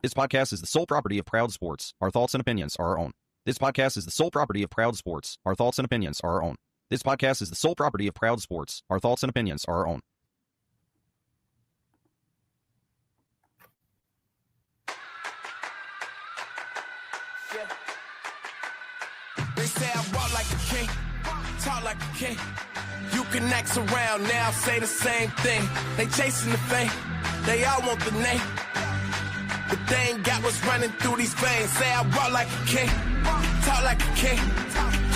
This podcast is the sole property of Proud Sports. Our thoughts and opinions are our own. This podcast is the sole property of Proud Sports. Our thoughts and opinions are our own. This podcast is the sole property of Proud Sports. Our thoughts and opinions are our own. They say I walk like a king, talk like a king. You can act around now, say the same thing. They chasing the fame, they all want the name. But they ain't got what's running through these veins. Say I walk like a king, talk like a king.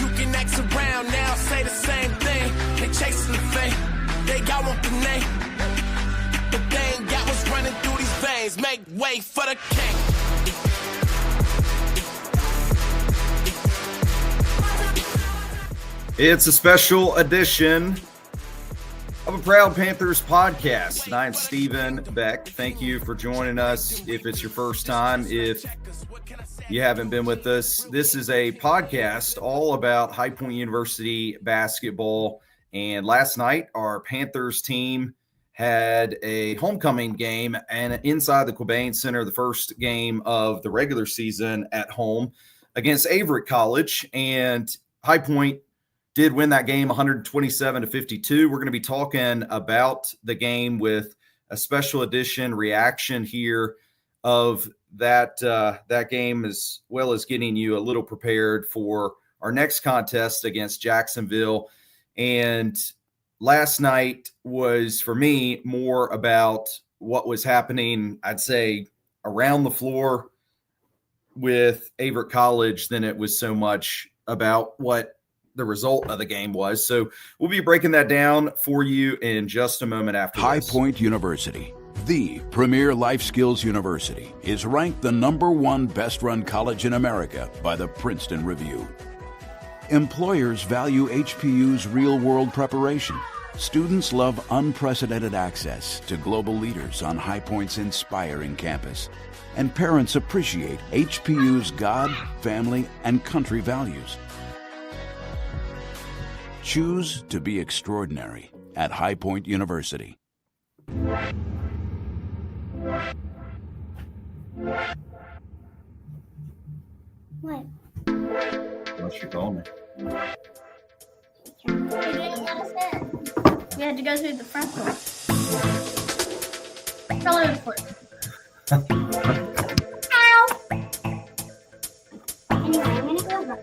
You can act around now, say the same thing. They chasing the fame, they all want the name. But they ain't got what's running through these veins. Make way for the king. It's a special edition of a Proud Panthers podcast, and I'm Stephen Beck. Thank you for joining us. If it's your first time, if you haven't been with us, this is a podcast all about High Point University basketball. And last night, our Panthers team had a homecoming game and inside the Quabain Center, the first game of the regular season at home against Averitt College. And High Point did win that game 127-52. We're going to be talking about the game with a special edition reaction here of that game, as well as getting you a little prepared for our next contest against Jacksonville. And last night was, for me, more about what was happening, I'd say, around the floor with Averitt College than it was so much about what the result of the game was. So we'll be breaking that down for you in just a moment after High this. Point University, the premier life skills university, is ranked the #1 best-run college in America by the Princeton Review. Employers value HPU's real-world preparation. Students love unprecedented access to global leaders on High Point's inspiring campus. And parents appreciate HPU's God, family, and country values. Choose to be extraordinary at High Point University. What? Unless you're calling me. We had to go through the front door. Color report. Ow! Anyway, I'm gonna go over.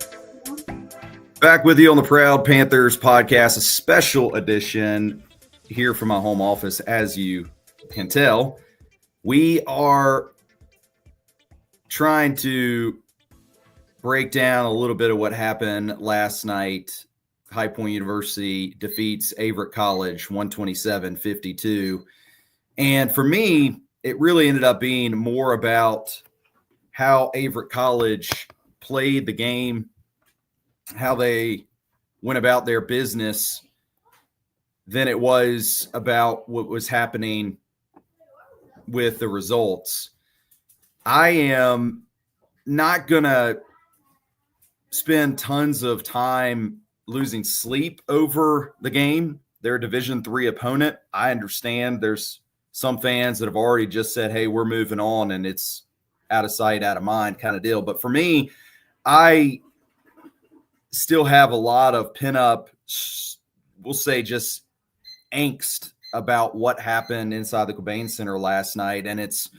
Back with you on the Proud Panthers podcast, a special edition here from my home office. As you can tell, we are trying to break down a little bit of what happened last night. High Point University defeats Averitt College 127-52. And for me, it really ended up being more about how Averitt College played the game, how they went about their business, than it was about what was happening with the results. I am not going to spend tons of time losing sleep over the game. They're a Division III opponent. I understand there's some fans that have already just said, hey, we're moving on, and it's out of sight, out of mind kind of deal. But for me, I still have a lot of pent-up, we'll say, just angst about what happened inside the Quabain Center last night. And it's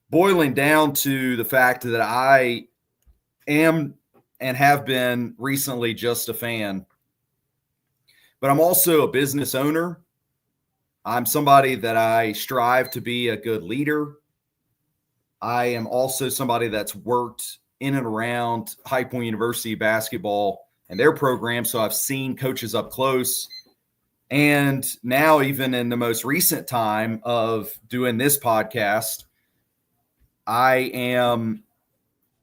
boiling down to the fact that I am and have been recently just a fan. But I'm also a business owner. I'm somebody that I strive to be a good leader. I am also somebody that's worked in and around High Point University basketball and their program. So I've seen coaches up close. And now, even in the most recent time of doing this podcast, I am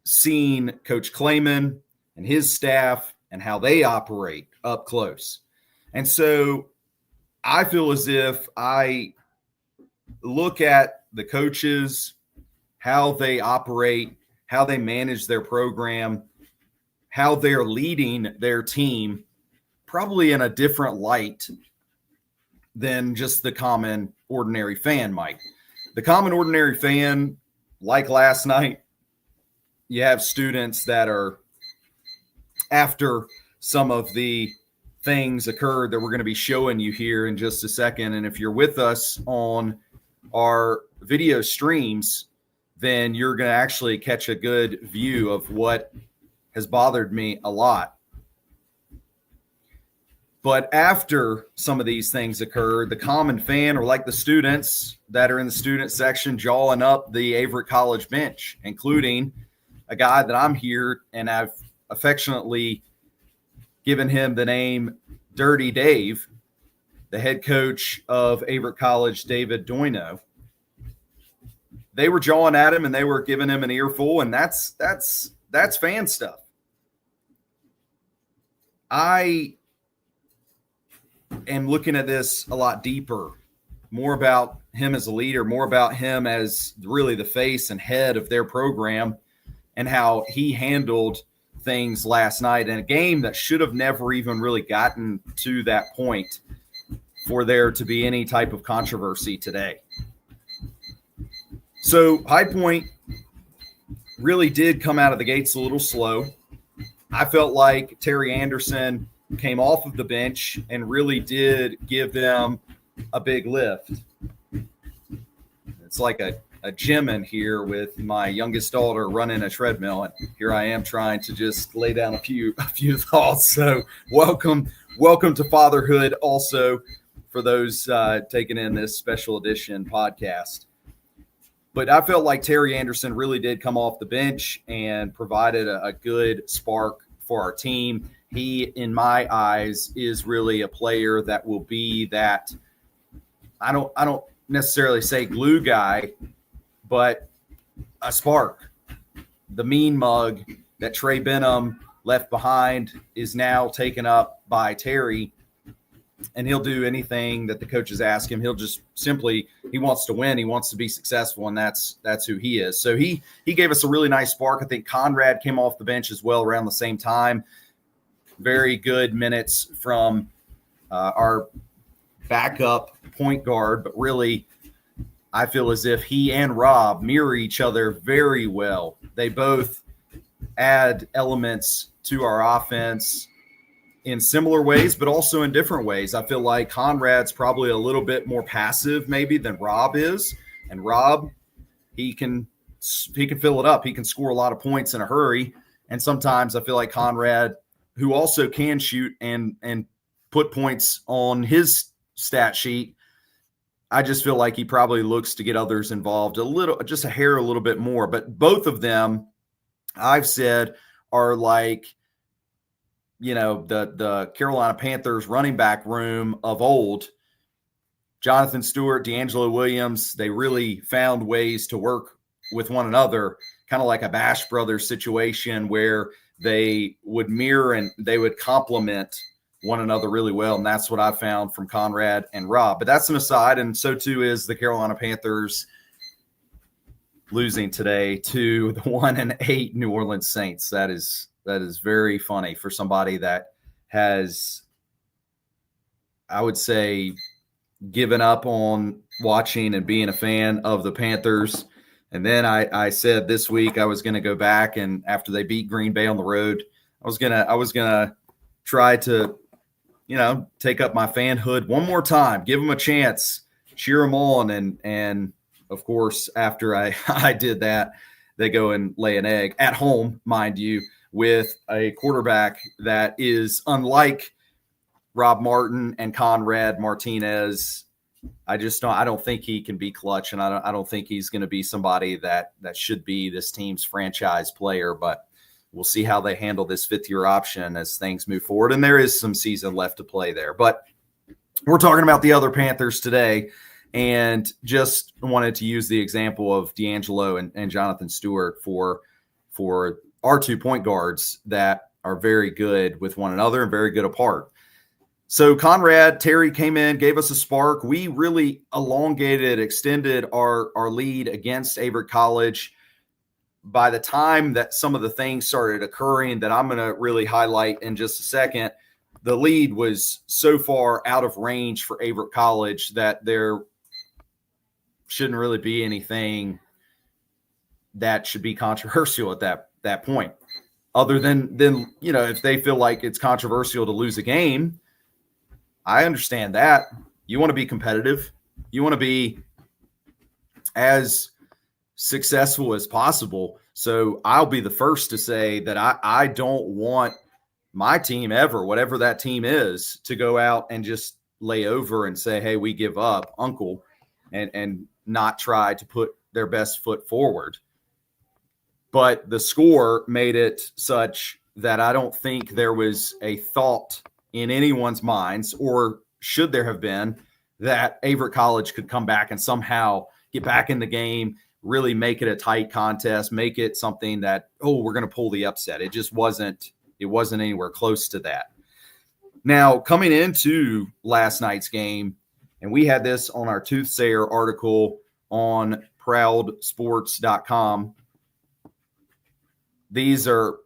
seeing Coach Clayman and his staff and how they operate up close. And so I feel as if I look at the coaches, how they operate, how they manage their program, how they're leading their team, probably in a different light than just the common ordinary fan might. The common ordinary fan like last night, you have students that are, after some of the things occurred that we're going to be showing you here in just a second. And if you're with us on our video streams, then you're going to actually catch a good view of what has bothered me a lot. But after some of these things occurred, the common fan, or like the students that are in the student section, jawing up the Averitt College bench, including a guy that I'm here and I've affectionately given him the name Dirty Dave, the head coach of Averitt College, David Doino. They were jawing at him and they were giving him an earful, and that's fan stuff. I am looking at this a lot deeper, more about him as a leader, more about him as really the face and head of their program, and how he handled things last night in a game that should have never even really gotten to that point for there to be any type of controversy today. So High Point really did come out of the gates a little slow. I felt like Terry Anderson came off of the bench and really did give them a big lift. It's like a gym in here with my youngest daughter running a treadmill, and here I am trying to just lay down a few thoughts. So welcome to fatherhood also for those taking in this special edition podcast. But I felt like Terry Anderson really did come off the bench and provided a good spark for our team. He, in my eyes, is really a player that will be that, I don't necessarily say glue guy, but a spark. The mean mug that Trey Benham left behind is now taken up by Terry, and he'll do anything that the coaches ask him. He'll just simply, he wants to win. He wants to be successful, and that's who he is. So he gave us a really nice spark. I think Conrad came off the bench as well around the same time. Very good minutes from our backup point guard, but really I feel as if he and Rob mirror each other very well. They both add elements to our offense in similar ways, but also in different ways. I feel like Conrad's probably a little bit more passive maybe than Rob is. And Rob, he can fill it up. He can score a lot of points in a hurry. And sometimes I feel like Conrad, who also can shoot and put points on his stat sheet, I just feel like he probably looks to get others involved a little bit more. But both of them, I've said, are like, the Carolina Panthers running back room of old. Jonathan Stewart, D'Angelo Williams, they really found ways to work with one another, kind of like a Bash Brothers situation where they would mirror and they would complement one another really well. And that's what I found from Conrad and Rob. But that's an aside, and so too is the Carolina Panthers losing today to the 1-8 New Orleans Saints. That is very funny for somebody that has, I would say, given up on watching and being a fan of the Panthers. And then I said this week I was going to go back, and after they beat Green Bay on the road, I was gonna try to, take up my fanhood one more time, give them a chance, cheer them on, and of course after I did that, they go and lay an egg at home, mind you, with a quarterback that is unlike Rob Martin and Conrad Martinez. I don't think he can be clutch, and I don't think he's going to be somebody that should be this team's franchise player, but we'll see how they handle this fifth-year option as things move forward, and there is some season left to play there. But we're talking about the other Panthers today, and just wanted to use the example of D'Angelo and Jonathan Stewart for our 2 point guards that are very good with one another and very good apart. So Terry came in, gave us a spark. We really extended our lead against Averitt College. By the time that some of the things started occurring that I'm going to really highlight in just a second, the lead was so far out of range for Averitt College that there shouldn't really be anything that should be controversial at that point. Other than if they feel like it's controversial to lose a game, I understand that. You want to be competitive. You want to be as successful as possible. So I'll be the first to say that I don't want my team ever, whatever that team is, to go out and just lay over and say, hey, we give up, uncle, and not try to put their best foot forward. But the score made it such that I don't think there was a thought in anyone's minds, or should there have been, that Averitt College could come back and somehow get back in the game, really make it a tight contest, make it something that, we're going to pull the upset. It just wasn't anywhere close to that. Now, coming into last night's game, and we had this on our Toothsayer article on proudsports.com. These are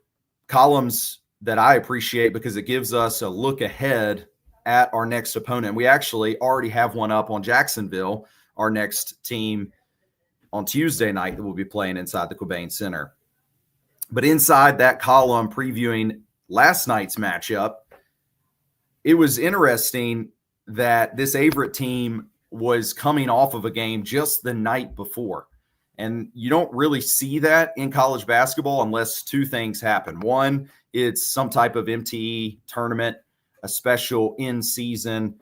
columns that I appreciate because it gives us a look ahead at our next opponent. We actually already have one up on Jacksonville, our next team on Tuesday night that we'll be playing inside the Quabain Center. But inside that column previewing last night's matchup, it was interesting that this Averitt team was coming off of a game just the night before. And you don't really see that in college basketball unless two things happen. One, it's some type of MTE tournament, a special in-season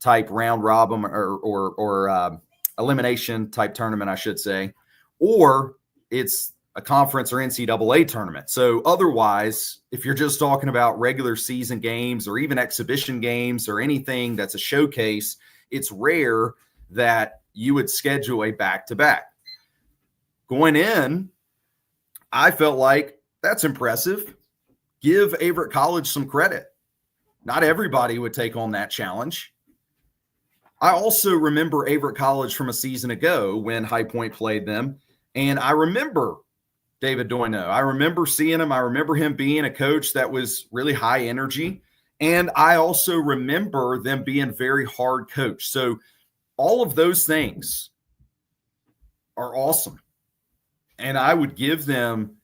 type round robin or elimination type tournament, I should say, or it's a conference or NCAA tournament. So otherwise, if you're just talking about regular season games or even exhibition games or anything that's a showcase, it's rare that you would schedule a back-to-back. Going in, I felt like that's impressive. Give Averitt College some credit. Not everybody would take on that challenge. I also remember Averitt College from a season ago when High Point played them, and I remember David Doino. I remember seeing him. I remember him being a coach that was really high energy, and I also remember them being very hard coached. So all of those things are awesome, and I would give them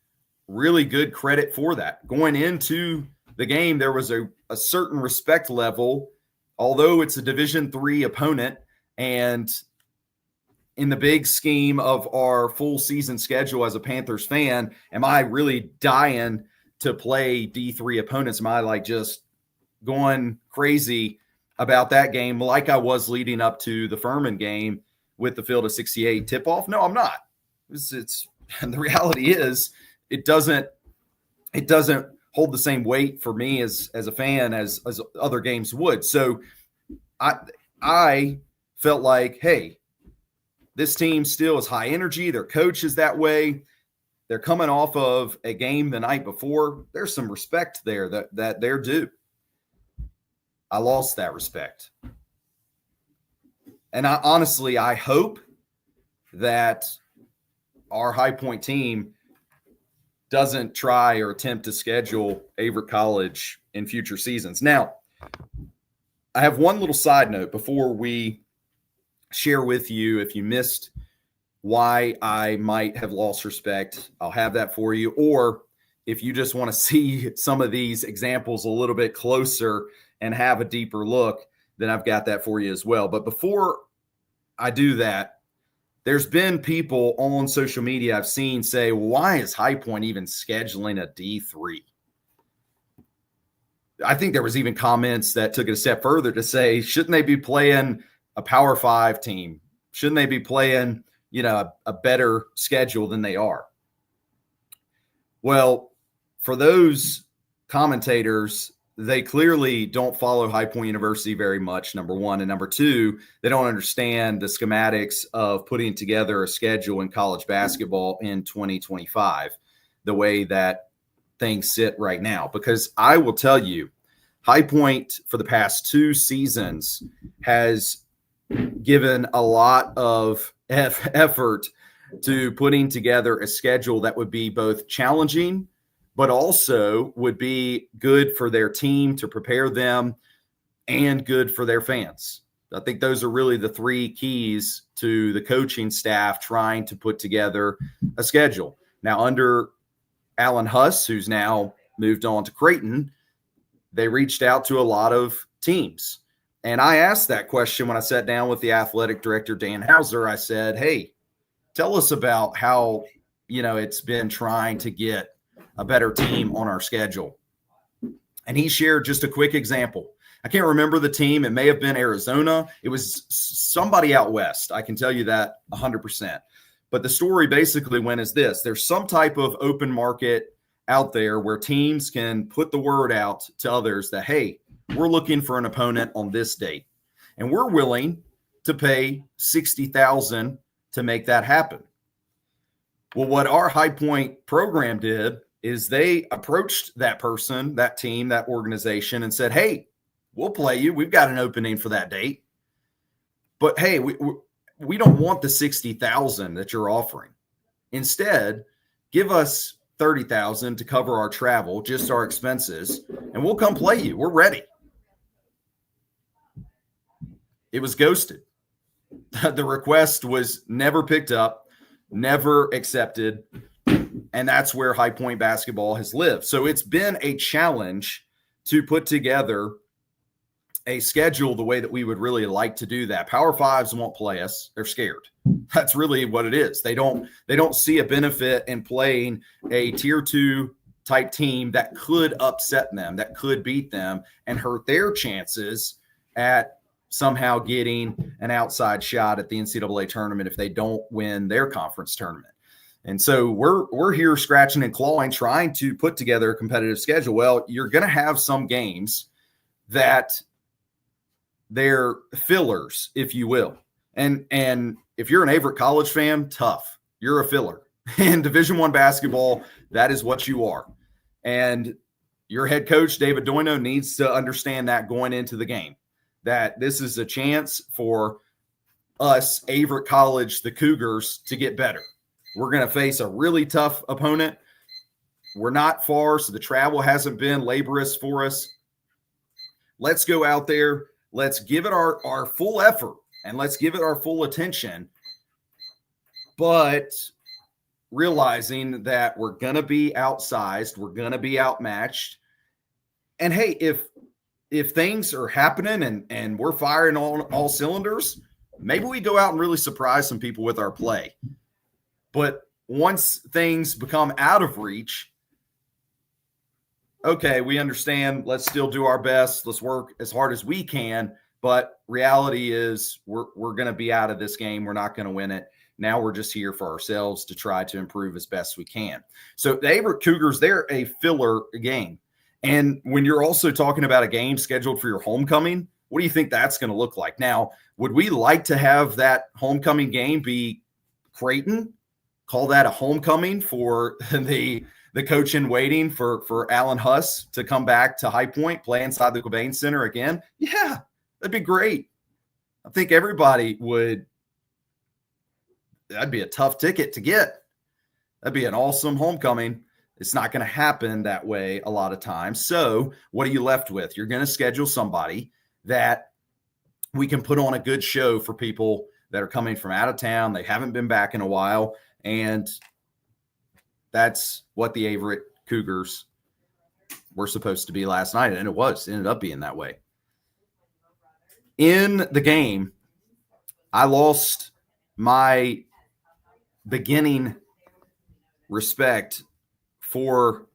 really good credit for that. Going into the game, there was a certain respect level, although it's a Division III opponent, and in the big scheme of our full season schedule as a Panthers fan, am I really dying to play D3 opponents? Am I like just going crazy about that game like I was leading up to the Furman game with the Field of 68 tip-off? No, I'm not. And the reality is it doesn't hold the same weight for me as a fan as other games would. So I felt like, hey, this team still is high energy. Their coach is that way. They're coming off of a game the night before. There's some respect there that they're due. I lost that respect. And I hope that our High Point team doesn't try or attempt to schedule Averitt College in future seasons. Now, I have one little side note before we share with you, if you missed why I might have lost respect, I'll have that for you. Or if you just want to see some of these examples a little bit closer and have a deeper look, then I've got that for you as well. But before I do that, there's been people on social media I've seen say, why is High Point even scheduling a D3? I think there was even comments that took it a step further to say, shouldn't they be playing a Power 5 team? Shouldn't they be playing, a better schedule than they are? Well, for those commentators, they clearly don't follow High Point University very much, number one. And number two, they don't understand the schematics of putting together a schedule in college basketball in 2025, the way that things sit right now. Because I will tell you, High Point for the past 2 seasons has given a lot of effort to putting together a schedule that would be both challenging, but also would be good for their team to prepare them and good for their fans. I think those are really the 3 keys to the coaching staff trying to put together a schedule. Now, under Alan Huss, who's now moved on to Creighton, they reached out to a lot of teams. And I asked that question when I sat down with the athletic director, Dan Hauser. I said, hey, tell us about how, it's been trying to get a better team on our schedule. And he shared just a quick example. I can't remember the team. It may have been Arizona. It was somebody out west. I can tell you that 100%. But the story basically went as this. There's some type of open market out there where teams can put the word out to others that, hey, we're looking for an opponent on this date. And we're willing to pay $60,000 to make that happen. Well, what our High Point program did is they approached that person, that team, that organization, and said, hey, we'll play you. We've got an opening for that date. But, hey, we don't want the $60,000 that you're offering. Instead, give us $30,000 to cover our travel, just our expenses, and we'll come play you. We're ready. It was ghosted. The request was never picked up, never accepted, and that's where High Point basketball has lived. So it's been a challenge to put together a schedule the way that we would really like to do that. Power Fives won't play us. They're scared. That's really what it is. They don't see a benefit in playing a tier 2 type team that could upset them, that could beat them and hurt their chances at somehow getting an outside shot at the NCAA tournament if they don't win their conference tournament. And so we're here scratching and clawing, trying to put together a competitive schedule. Well, you're going to have some games that they're fillers, if you will. And if you're an Averitt College fan, tough. You're a filler. In Division I basketball, that is what you are. And your head coach, David Doino, needs to understand that going into the game, that this is a chance for us, Averitt College, the Cougars, to get better. We're going to face a really tough opponent. We're not far, so the travel hasn't been laborious for us. Let's go out there. Let's give it our full effort, and let's give it our full attention, but realizing that we're going to be outsized, we're going to be outmatched. And, hey, if things are happening and we're firing on all cylinders, maybe we go out and really surprise some people with our play. But once things become out of reach, okay, we understand. Let's still do our best. Let's work as hard as we can. But reality is we're going to be out of this game. We're not going to win it. Now we're just here for ourselves to try to improve as best we can. So the Averitt Cougars, they're a filler game. And when you're also talking about a game scheduled for your homecoming, what do you think that's going to look like? Now, would we like to have that homecoming game be Creighton? Call that a homecoming for the coach in waiting for Alan Huss to come back to High Point, play inside the Cobain Center again? Yeah, that'd be great. I think everybody would. That'd be a tough ticket to get. That'd be an awesome homecoming. It's not going to happen that way a lot of times. So what are you left with? You're going to schedule somebody that we can put on a good show for people that are coming from out of town. They haven't been back in a while. And that's what the Averitt Cougars were supposed to be last night. And it ended up being that way. In the game, I lost my beginning respect for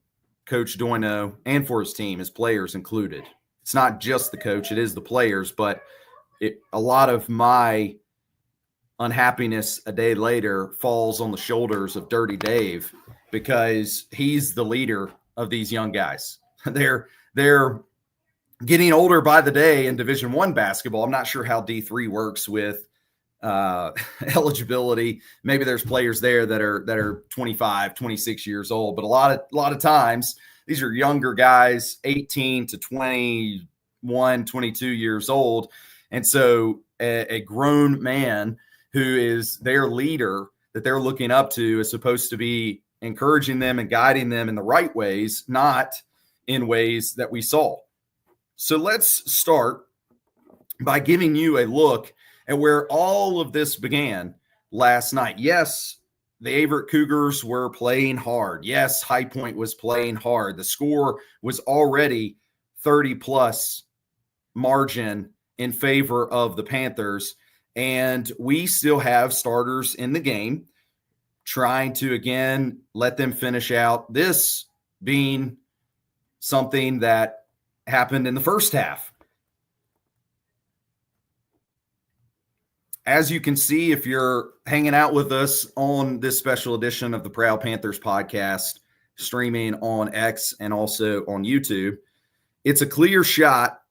Coach Doino and for his team, his players included. It's not just the coach, it is the players, but a lot of my unhappiness a day later falls on the shoulders of Dirty Dave because he's the leader of these young guys. They're getting older by the day in Division I basketball. I'm not sure how D3 works with eligibility. Maybe there's players there that are 25, 26 years old, but a lot of times these are younger guys, 18 to 21, 22 years old. And so a grown man who is their leader that they're looking up to is supposed to be encouraging them and guiding them in the right ways, not in ways that we saw. So let's start by giving you a look at where all of this began last night. Yes, the Averitt Cougars were playing hard. Yes, High Point was playing hard. The score was already 30-plus margin in favor of the Panthers, and we still have starters in the game trying to, again, let them finish out. This being something that happened in the first half. As you can see, if you're hanging out with us on this special edition of the Proud Panthers podcast, streaming on X and also on YouTube, it's a clear shot.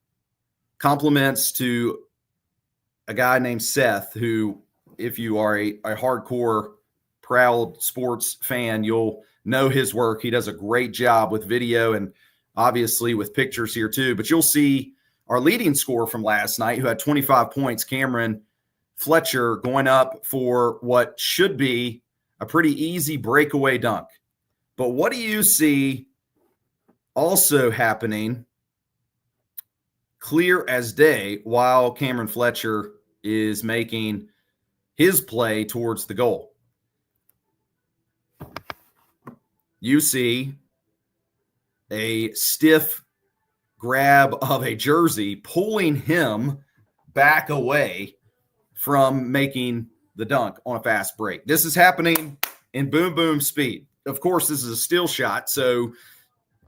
Compliments to a guy named Seth, who, if you are a hardcore Proud Sports fan, you'll know his work. He does a great job with video and obviously with pictures here too. But you'll see our leading scorer from last night, who had 25 points, Cameron Fletcher, going up for what should be a pretty easy breakaway dunk. But what do you see also happening clear as day while Cameron Fletcher is making his play towards the goal? You see a stiff grab of a jersey pulling him back away from making the dunk on a fast break. This is happening in boom, boom speed. Of course, this is a still shot, so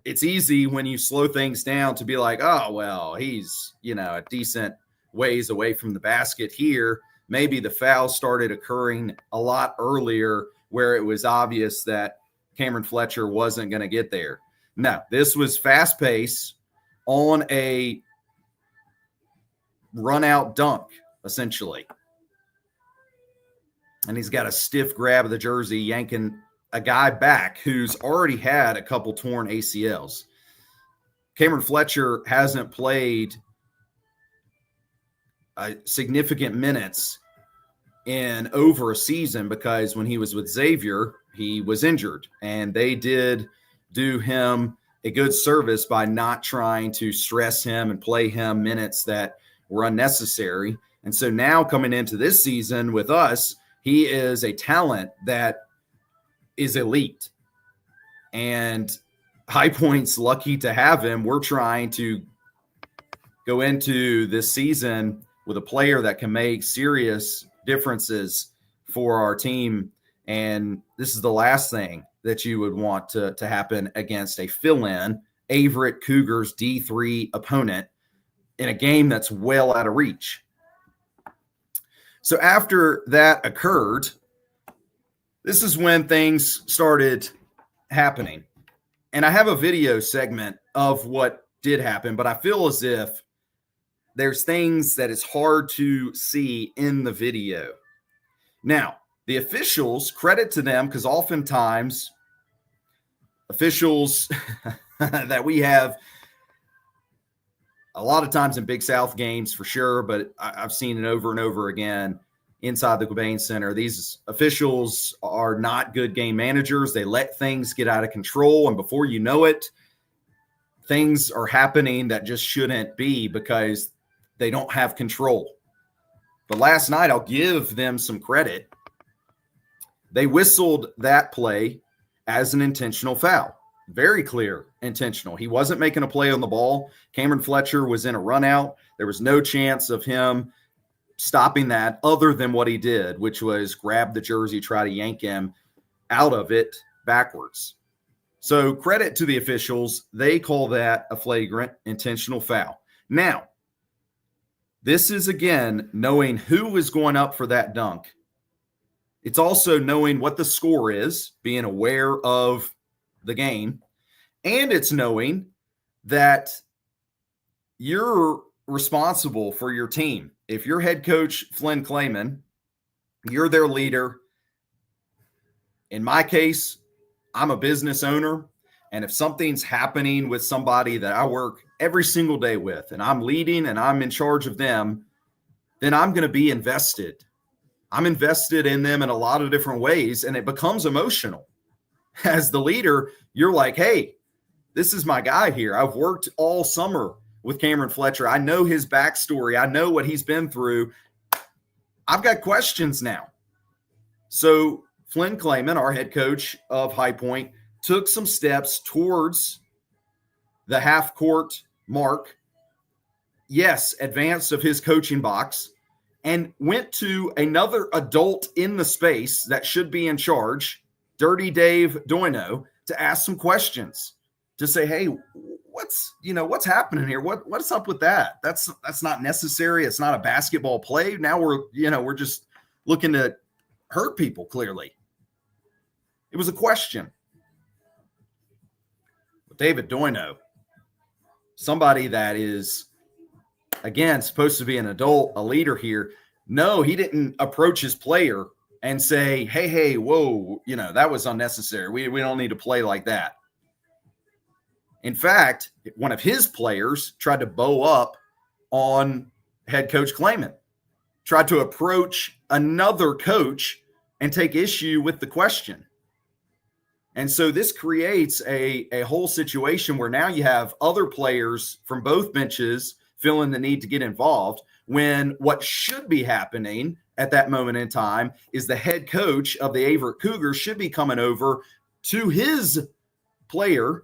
it's easy when you slow things down to be like, oh, well, he's, a decent ways away from the basket here. Maybe the foul started occurring a lot earlier where it was obvious that Cameron Fletcher wasn't going to get there. No, this was fast pace on a run out dunk, essentially. And he's got a stiff grab of the jersey, yanking a guy back who's already had a couple torn ACLs. Cameron Fletcher hasn't played significant minutes in over a season because when he was with Xavier, he was injured. And they did do him a good service by not trying to stress him and play him minutes that were unnecessary. And so now coming into this season with us, he is a talent that is elite. And High Point's lucky to have him. We're trying to go into this season with a player that can make serious differences for our team. And this is the last thing that you would want to happen against a fill-in Averitt Cougars D3 opponent in a game that's well out of reach. So after that occurred, this is when things started happening. And I have a video segment of what did happen, but I feel as if there's things that is hard to see in the video. Now, the officials, credit to them, because oftentimes officials that we have a lot of times in Big South games for sure, but I've seen it over and over again inside the Quabain Center. These officials are not good game managers. They let things get out of control, and before you know it, things are happening that just shouldn't be because they don't have control. But last night, I'll give them some credit. They whistled that play as an intentional foul. Very clear, intentional. He wasn't making a play on the ball. Cameron Fletcher was in a run out. There was no chance of him stopping that other than what he did, which was grab the jersey, try to yank him out of it backwards. So credit to the officials. They call that a flagrant intentional foul. Now, this is, again, knowing who is going up for that dunk. It's also knowing what the score is, being aware of the game, and it's knowing that you're responsible for your team. If you're head coach Flynn Clayman, you're their leader. In my case, I'm a business owner, and if something's happening with somebody that I work every single day with, and I'm leading and I'm in charge of them, then I'm going to be invested. I'm invested in them in a lot of different ways, and it becomes emotional. As the leader, you're like, hey, this is my guy here. I've worked all summer with Cameron Fletcher. I know his backstory. I know what he's been through. I've got questions now. So Flynn Clayman, our head coach of High Point, took some steps towards the half-court mark, yes, advanced of his coaching box, and went to another adult in the space that should be in charge, Dirty Dave Doino, to ask some questions, to say, hey, what's happening here? What's up with that? That's not necessary. It's not a basketball play. Now we're just looking to hurt people, clearly. It was a question. But David Doino, somebody that is, again, supposed to be an adult, a leader here. No, he didn't approach his player and say, hey, whoa, that was unnecessary. We don't need to play like that. In fact, one of his players tried to bow up on head coach Clayman, tried to approach another coach and take issue with the question. And so this creates a whole situation where now you have other players from both benches feeling the need to get involved, when what should be happening at that moment in time is the head coach of the Averitt Cougars should be coming over to his player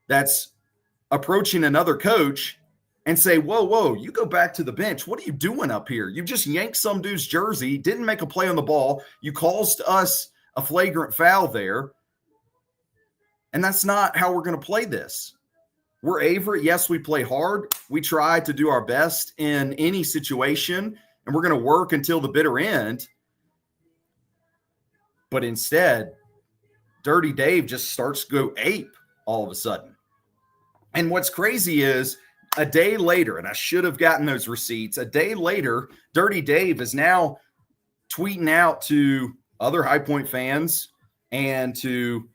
that's approaching another coach and say, whoa, you go back to the bench. What are you doing up here? You just yanked some dude's jersey, didn't make a play on the ball. You caused us a flagrant foul there. And that's not how we're going to play this. We're Averitt. Yes, we play hard. We try to do our best in any situation, and we're going to work until the bitter end. But instead, Dirty Dave just starts to go ape all of a sudden. And what's crazy is a day later, and I should have gotten those receipts, a day later, Dirty Dave is now tweeting out to other High Point fans and to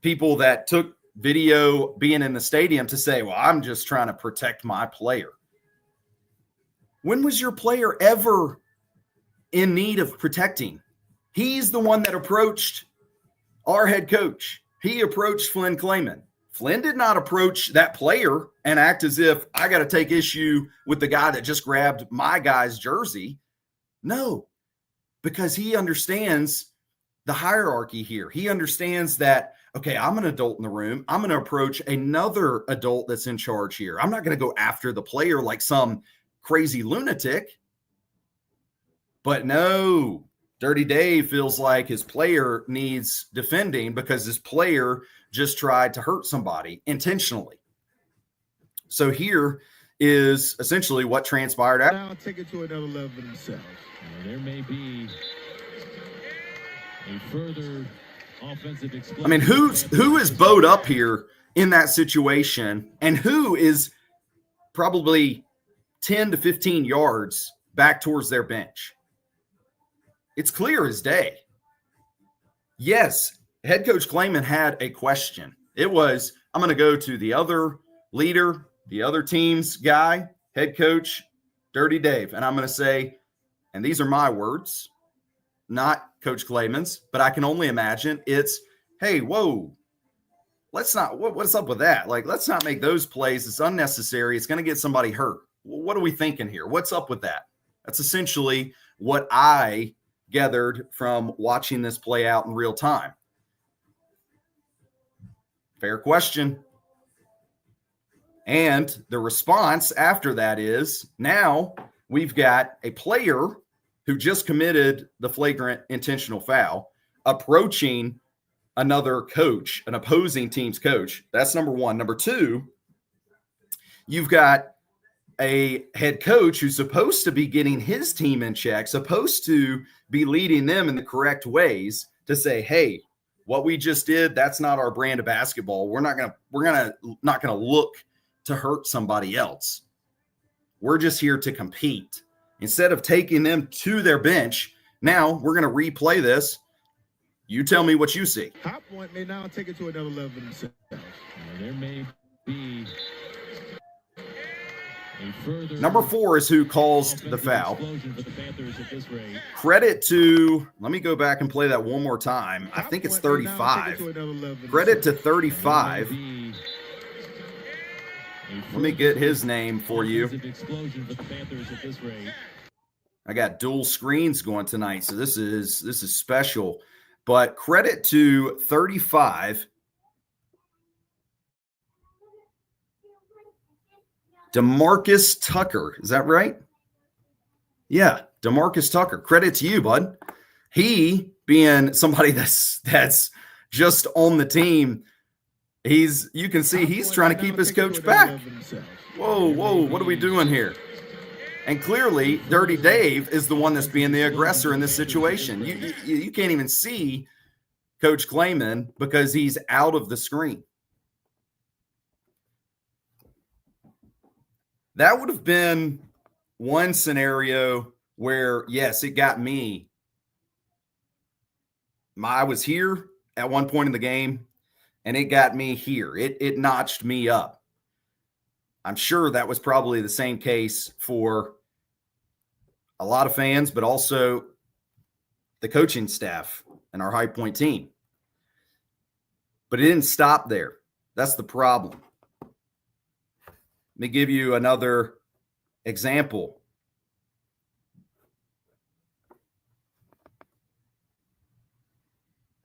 people that took video being in the stadium to say, well, I'm just trying to protect my player. When was your player ever in need of protecting? He's the one that approached our head coach. He approached Flynn Clayman. Flynn did not approach that player and act as if I got to take issue with the guy that just grabbed my guy's jersey. No, because he understands the hierarchy here. He understands that, okay, I'm an adult in the room. I'm going to approach another adult that's in charge here. I'm not going to go after the player like some crazy lunatic. But no, Dirty Dave feels like his player needs defending because his player just tried to hurt somebody intentionally. So here is essentially what transpired. Now take it to another level themselves. There may be a further offensive explosion. I mean, who is bowed up here in that situation, and who is probably 10 to 15 yards back towards their bench? It's clear as day. Yes, head coach Clayman had a question. It was, I'm going to go to the other leader, the other team's guy, head coach, Dirty Dave, and I'm going to say, and these are my words, not Coach Clayman's, but I can only imagine it's, hey, whoa, what's up with that? Like, let's not make those plays. It's unnecessary. It's going to get somebody hurt. What are we thinking here? What's up with that? That's essentially what I gathered from watching this play out in real time. Fair question. And the response after that is, now we've got a player who just committed the flagrant intentional foul approaching another coach, an opposing team's coach. That's number one. Number two, you've got a head coach who's supposed to be getting his team in check, supposed to be leading them in the correct ways, to say, hey, what we just did, that's not our brand of basketball. We're not going to look to hurt somebody else. We're just here to compete. Instead of taking them to their bench, now we're going to replay this. You tell me what you see. High Point may now take it to another level themselves. There may be a further Number 4 is who caused the foul. explosion for the Panthers at this rate. Credit to, let me go back and play that one more time. I think it's 35. Credit to 35. Let me get his name for you. Explosion for the Panthers at this rate. I got dual screens going tonight, so this is special. But credit to 35, DeMarcus Tucker. Is that right? Yeah, DeMarcus Tucker. Credit to you, bud. He, being somebody that's just on the team, you can see he's trying to keep his coach back. Whoa, what are we doing here? And clearly, Dirty Dave is the one that's being the aggressor in this situation. You can't even see Coach Clayman because he's out of the screen. That would have been one scenario where, yes, it got me. I was here at one point in the game, and it got me here. It notched me up. I'm sure that was probably the same case for a lot of fans, but also the coaching staff and our High Point team. But it didn't stop there. That's the problem. Let me give you another example.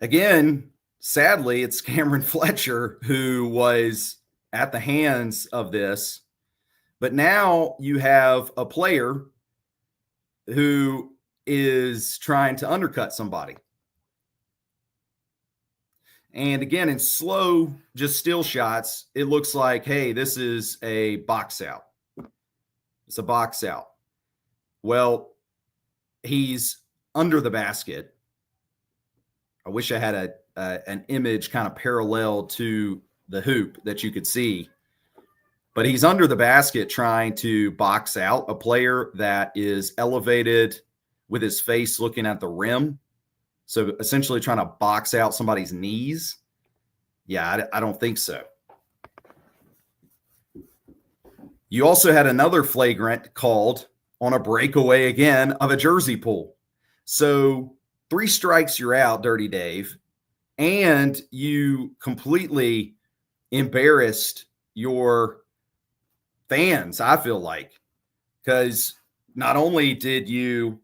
Again, sadly, it's Cameron Fletcher who was at the hands of this. But now you have a player who is trying to undercut somebody. And again, in slow, just still shots, it looks like, hey, this is a box out. It's a box out. Well, he's under the basket. I wish I had an image kind of parallel to the hoop that you could see. But he's under the basket trying to box out a player that is elevated with his face looking at the rim. So essentially trying to box out somebody's knees. Yeah, I don't think so. You also had another flagrant called on a breakaway again of a jersey pull. So 3 strikes, you're out, Dirty Dave. And you completely embarrassed your fans, I feel like. Because not only did you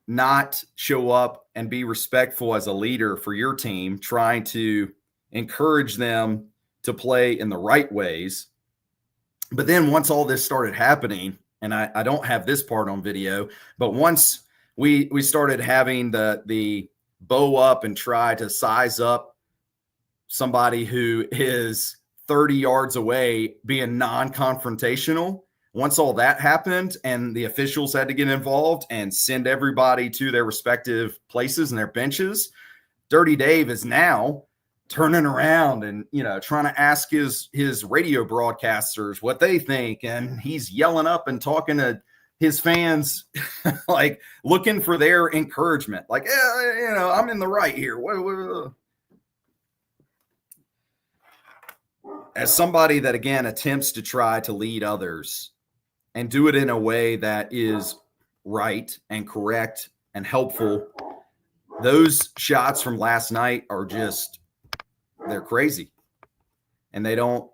not show up and be respectful as a leader for your team, trying to encourage them to play in the right ways. But then once all this started happening, and I don't have this part on video, but once we started having the bow up and try to size up somebody who is 30 yards away being non-confrontational, once all that happened and the officials had to get involved and send everybody to their respective places and their benches, Dirty Dave is now turning around and, trying to ask his radio broadcasters what they think. And he's yelling up and talking to his fans, like looking for their encouragement. Like, I'm in the right here. As somebody that, again, attempts to try to lead others and do it in a way that is right and correct and helpful, those shots from last night are just, they're crazy. And they don't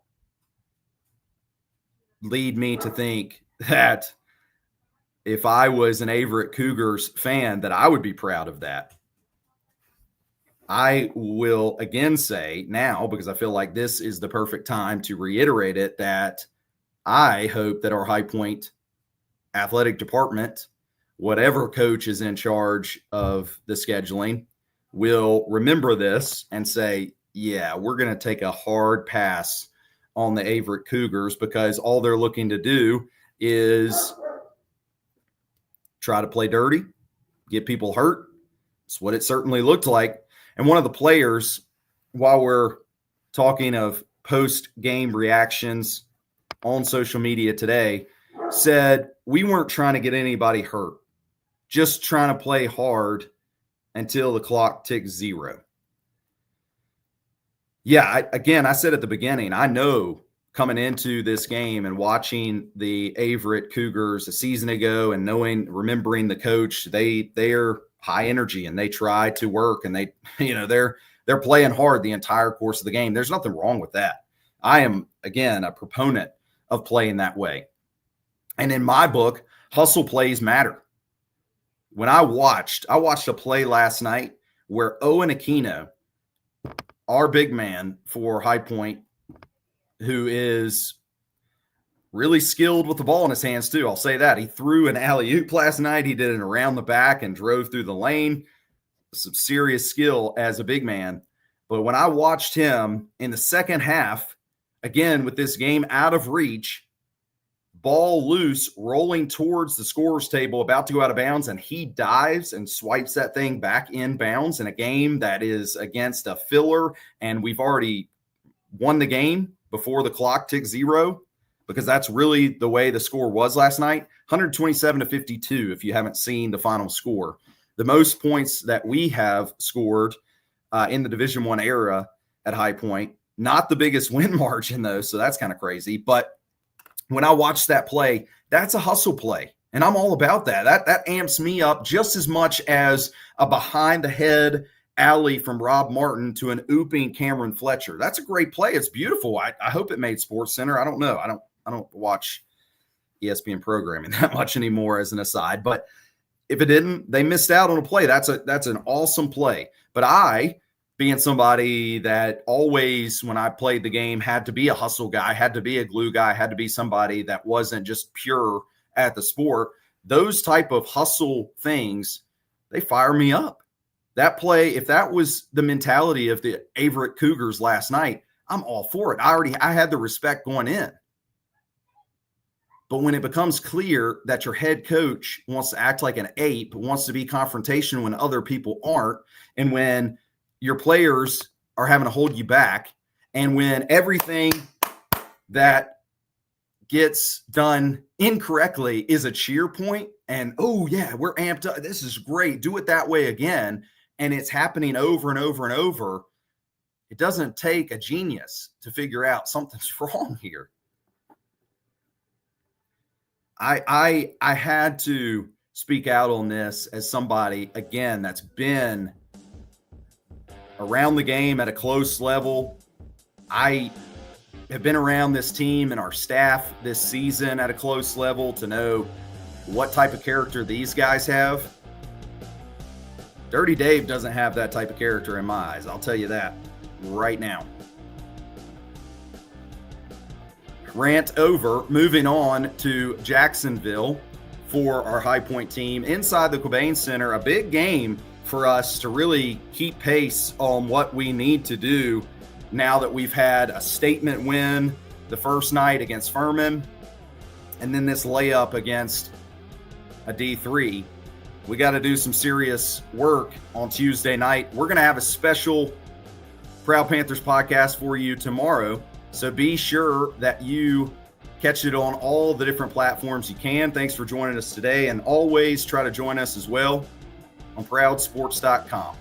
lead me to think that if I was an Averitt Cougars fan, that I would be proud of that. I will again say now, because I feel like this is the perfect time to reiterate it, that I hope that our High Point athletic department, whatever coach is in charge of the scheduling, will remember this and say, yeah, we're going to take a hard pass on the Averitt Cougars, because all they're looking to do is try to play dirty, get people hurt. It's what it certainly looked like. And one of the players, while we're talking of post-game reactions on social media today, said, we weren't trying to get anybody hurt, just trying to play hard until the clock ticks 0. Yeah, I said at the beginning, I know coming into this game and watching the Averitt Cougars a season ago and remembering the coach, they're high energy and they try to work and they're playing hard the entire course of the game. There's nothing wrong with that. I am, again, a proponent of playing that way. And in my book, hustle plays matter. When I watched a play last night where Owen Aquino, our big man for High Point, who is really skilled with the ball in his hands too. I'll say that. He threw an alley-oop last night. He did it around the back and drove through the lane. Some serious skill as a big man. But when I watched him in the second half, again, with this game out of reach, ball loose, rolling towards the scorer's table, about to go out of bounds, and he dives and swipes that thing back in bounds in a game that is against a filler, and we've already won the game before the clock ticks 0, because that's really the way the score was last night. 127-52 if you haven't seen the final score. The most points that we have scored in the Division I era at High Point. Not the biggest win margin, though, so that's kind of crazy. But when I watch that play, that's a hustle play, and I'm all about that. That amps me up just as much as a behind-the-head alley from Rob Martin to an ooping Cameron Fletcher. That's a great play. It's beautiful. I hope it made SportsCenter. I don't know. I don't watch ESPN programming that much anymore, as an aside. But if it didn't, they missed out on a play. That's an awesome play. But I, being somebody that always, when I played the game, had to be a hustle guy, had to be a glue guy, had to be somebody that wasn't just pure at the sport, those type of hustle things, they fire me up. That play, if that was the mentality of the Averitt Cougars last night, I'm all for it. I had the respect going in. But when it becomes clear that your head coach wants to act like an ape, wants to be confrontational when other people aren't, and when your players are having to hold you back, and when everything that gets done incorrectly is a cheer point, and, oh, yeah, we're amped up. This is great. Do it that way again. And it's happening over and over and over. It doesn't take a genius to figure out something's wrong here. I had to speak out on this as somebody, again, that's been around the game at a close level. I have been around this team and our staff this season at a close level to know what type of character these guys have. Dirty Dave doesn't have that type of character in my eyes. I'll tell you that right now. Rant over. Moving on to Jacksonville for our High Point team inside the Quabain Center. A big game for us to really keep pace on what we need to do now that we've had a statement win the first night against Furman, and then this layup against a D3. We got to do some serious work on Tuesday night. We're going to have a special Proud Panthers podcast for you tomorrow. So be sure that you catch it on all the different platforms you can. Thanks for joining us today. And always try to join us as well on ProudSports.com.